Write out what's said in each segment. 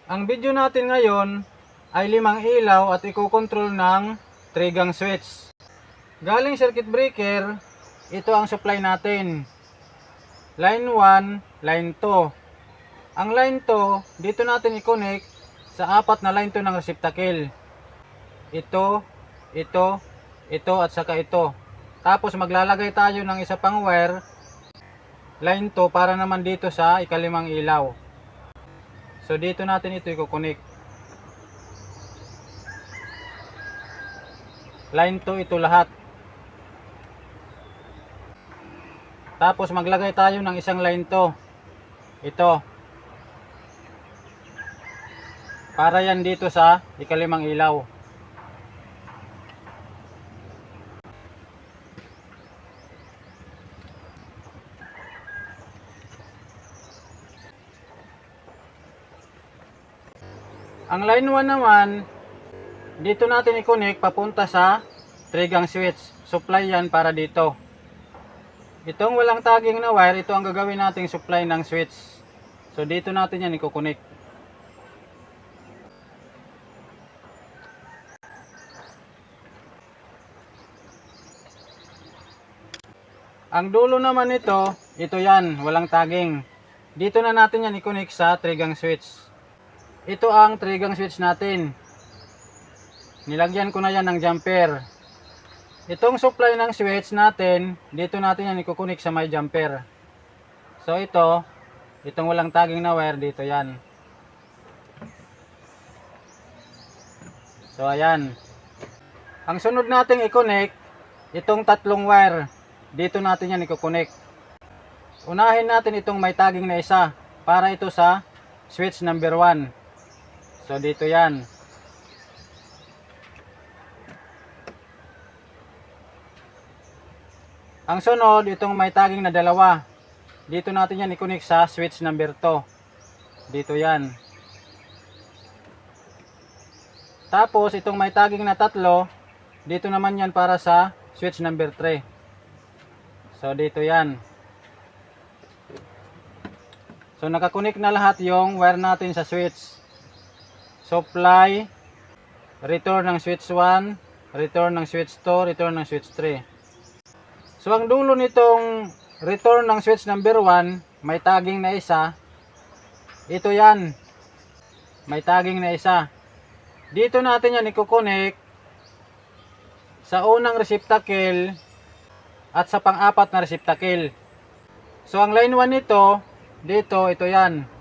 Ang video natin ngayon ay 5 ilaw at ikokontrol ng 3 gang switch. Galing circuit breaker, ito ang supply natin. Line 1, line 2. Ang line 2, dito natin i-connect sa 4 na line 2 ng receptacle. Ito, ito at saka ito. Tapos maglalagay tayo ng isa pang wire, line 2 para naman dito sa ikalimang ilaw. So dito natin ito i-connect. Line 2 ito lahat. Tapos maglagay tayo ng isang line 2. Ito. Para yan dito sa ikalimang ilaw. Ang line 1 naman, dito natin i-connect papunta sa 3 gang switch. Supply yan para dito. Itong walang tagging na wire, ito ang gagawin nating supply ng switch. So dito natin yan i-connect. Ang dulo naman ito yan, walang tagging. Dito na natin yan i-connect sa 3 gang switch. Ito ang 3 gang switch natin. Nilagyan ko na yan ng jumper. Itong supply ng switch natin, dito natin yan i-connect sa may jumper. So itong walang tagging na wire, dito yan. So ayan. Ang sunod nating i-connect, itong tatlong wire. Dito natin yan i-connect. Unahin natin itong may tagging na isa, para ito sa switch number 1. So dito yan. Ang sunod, itong may tagging na dalawa. Dito natin yan i-connect sa switch number 2. Dito yan. Tapos itong may tagging na tatlo, dito naman yan para sa switch number 3. So dito yan. So nakakonek na lahat yung wire natin sa switch. Supply, return ng switch 1, return ng switch 2, return ng switch 3. So ang dulo nitong return ng switch number 1, may tagging na isa. Ito yan. May tagging na isa. Dito natin yan i-connect sa unang receptacle at sa pang-apat na receptacle. So ang line 1 nito, ito yan.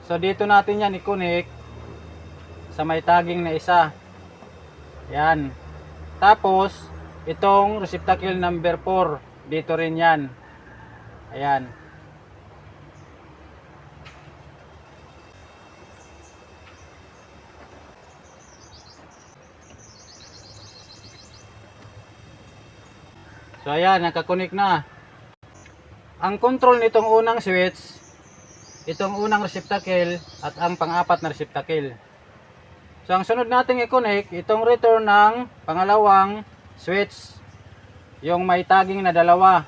So dito natin yan i-connect sa may tagging na isa. Yan. Tapos itong receptacle number 4, dito rin yan. Ayan. So ayan, nakakonek na. Ang control nitong unang switch, itong unang receptacle at ang pang-apat na receptacle. So ang sunod nating i-connect, itong return ng pangalawang switch, yung may tagging na dalawa.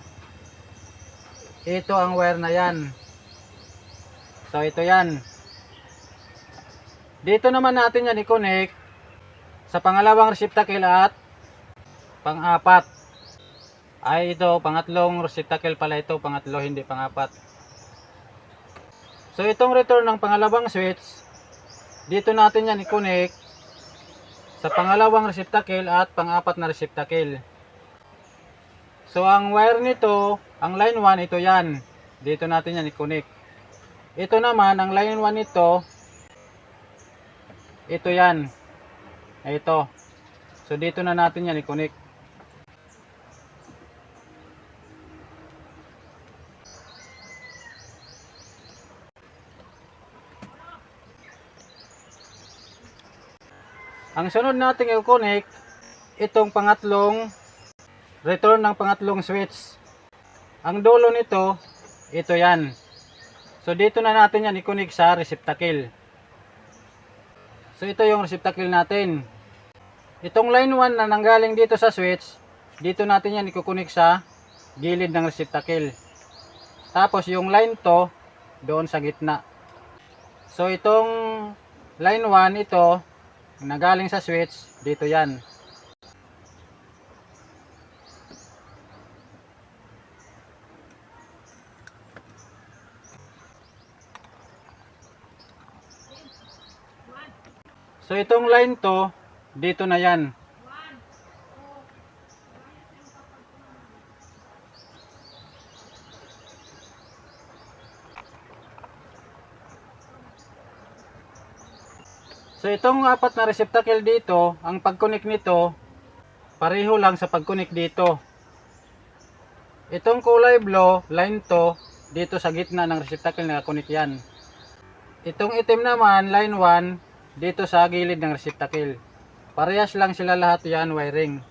Ito ang wire na yan. So ito yan. Dito naman natin yan i-connect sa pangalawang receptacle at pang-apat. Ay ito, pangatlong receptacle pala ito, pangatlo, hindi pang-apat. So itong return ng pangalawang switch, dito natin yan i-connect sa pangalawang receptacle at pang-apat na receptacle. So ang wire nito, ang line 1, ito yan. Dito natin yan i-connect. Ito naman, ang line 1 nito, ito yan. Ito. So dito na natin yan i-connect. Ang sunod nating i-connect, itong pangatlong return ng pangatlong switch. Ang dulo nito, ito yan. So dito na natin yan i-connect sa receptacle. So ito yung receptacle natin. Itong line 1 na nanggaling dito sa switch, dito natin yan i-connect sa gilid ng receptacle. Tapos yung line 2, doon sa gitna. So itong line 1 ito nagaling sa switch dito yan. So itong line to dito na yan. So itong apat na receptacle dito, ang pag-connect nito pareho lang sa pag-connect dito. Itong kulay blue, line to, dito sa gitna ng receptacle naka-connect yan. Itong itim naman, line 1, dito sa gilid ng receptacle. Parehas lang sila lahat yan, wiring.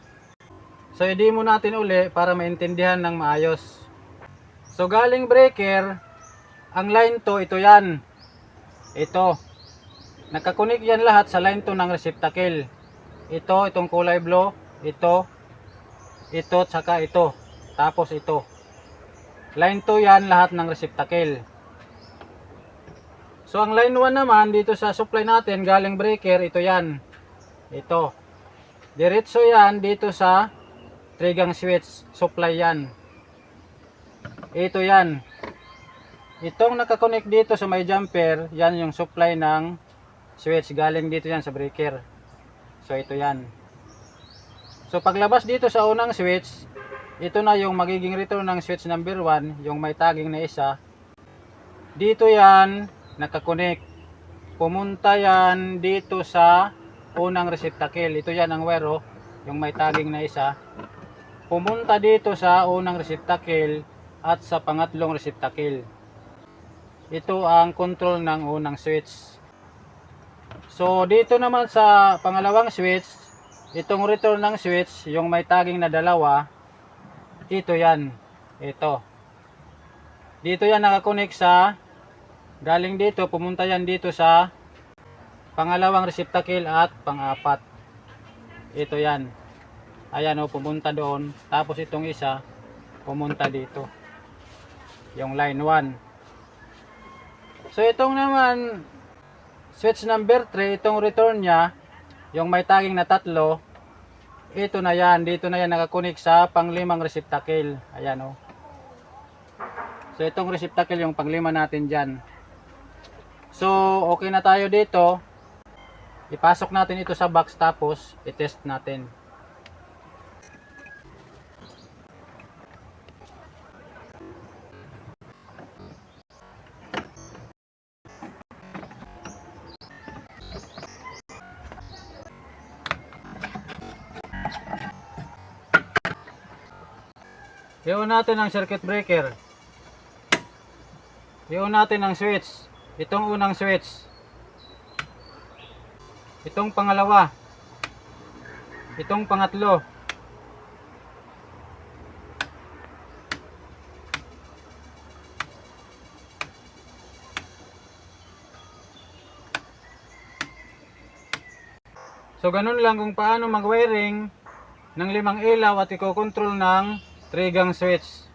So i-demo natin uli para maintindihan ng maayos. So galing breaker, ang line to, ito yan. Ito. Nakakunik yan lahat sa line 2 ng receptacle. Ito, itong kulay blue, ito, tsaka ito. Tapos ito. Line 2 yan lahat ng receptacle. So ang line 1 naman dito sa supply natin galing breaker, ito yan. Ito. Diretso yan dito sa 3-gang switch, supply yan. Ito yan. Itong nakakonect dito sa may jumper, yan yung supply ng switch, galing dito yan sa breaker. So ito yan. So paglabas dito sa unang switch, ito na yung magiging return ng switch number 1, yung may tagging na isa. Dito yan nakakonect. Pumunta yan dito sa unang receptacle. Ito yan ang wire, yung may tagging na isa. Pumunta dito sa unang receptacle at sa pangatlong receptacle. Ito ang control ng unang switch. So dito naman sa pangalawang switch, itong return ng switch, yung may tagging na dalawa, ito yan. Ito. Dito yan nakakonect sa, galing dito, pumunta yan dito sa pangalawang receptacle at pang-apat. Ito yan. Ayan o, pumunta doon. Tapos itong isa, pumunta dito. Yung line 1. So itong naman, switch number 3, itong return niya, yung may tagging na 3, ito na yan, dito na yan nakakunik sa pang-5 receptacle. Ayan o. So itong receptacle yung pang-5 natin dyan. So okay na tayo dito. Ipasok natin ito sa box tapos i-test natin. I-on natin ang circuit breaker. I-on natin ang switch. Itong unang switch. Itong pangalawa. Itong pangatlo. So ganun lang kung paano mag-wiring ng 5 ilaw at i-control ng 3-gang switch.